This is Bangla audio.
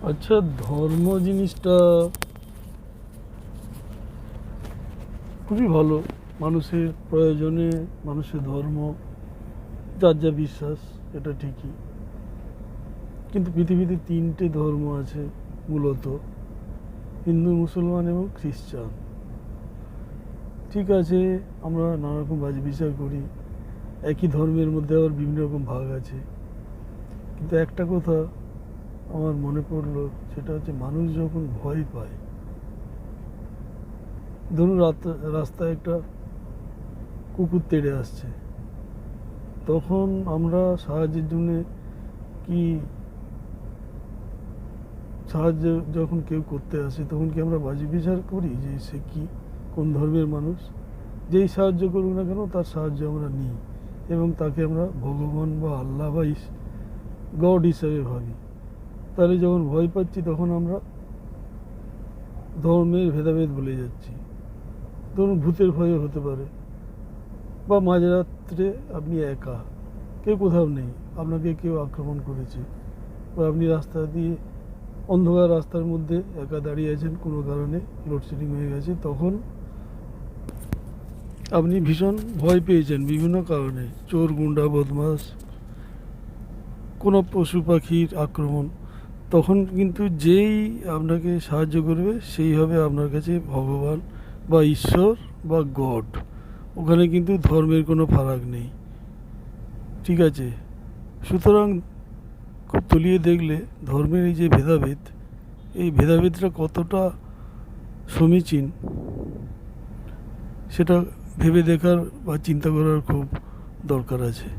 আচ্ছা, ধর্ম জিনিসটা খুবই ভালো। মানুষের প্রয়োজনে মানুষের ধর্ম, যার যা বিশ্বাস, এটা ঠিকই। কিন্তু পৃথিবীতে তিনটে ধর্ম আছে মূলত: হিন্দু, মুসলমান এবং খ্রিস্টান। ঠিক আছে, আমরা নানা রকম বাজ বিচার করি, একই ধর্মের মধ্যে আবার বিভিন্ন রকম ভাগ আছে। কিন্তু একটা কথা আমার মনে পড়লো, সেটা হচ্ছে মানুষ যখন ভয় পায়, ধরুন রাস্তায় একটা কুকুর তেড়ে আসছে, তখন আমরা সাহায্যের জন্য কি, সাহায্য যখন কেউ করতে আসে তখন কি আমরা বাজি বিচার করি যে সে কি, কোন ধর্মের মানুষ? যেই সাহায্য করুক না কেন তার সাহায্য আমরা নিই এবং তাকে আমরা ভগবান বা আল্লাহ বা গড হিসাবে ভাবি। তাহলে যখন ভয় পাচ্ছি তখন আমরা ধর্মের ভেদাভেদ ভুলে যাচ্ছি। ধরুন ভূতের ভয়ে হতে পারে, বা মাঝরাত্রে আপনি একা, কেউ কোথাও নেই, আপনাকে কেউ আক্রমণ করেছে, বা আপনি রাস্তা দিয়ে অন্ধকার রাস্তার মধ্যে একা দাঁড়িয়ে আছেন, কোনো কারণে লোডশেডিং হয়ে গেছে, তখন আপনি ভীষণ ভয় পেয়েছেন বিভিন্ন কারণে, চোর, গুন্ডা, বদমাস, কোনো পশু পাখির আক্রমণ। তখন কিন্তু যেই আপনাকে সাহায্য করবে সেই হবে আপনার কাছে ভগবান বা ঈশ্বর বা গড। ওখানে কিন্তু ধর্মের কোনো ফারাক নেই। ঠিক আছে, সুতরাং খুব তলিয়ে দেখলে ধর্মের এই যে ভেদাভেদ, এই ভেদাভেদটা কতটা সমীচীন সেটা ভেবে দেখার বা চিন্তা করার খুব দরকার আছে।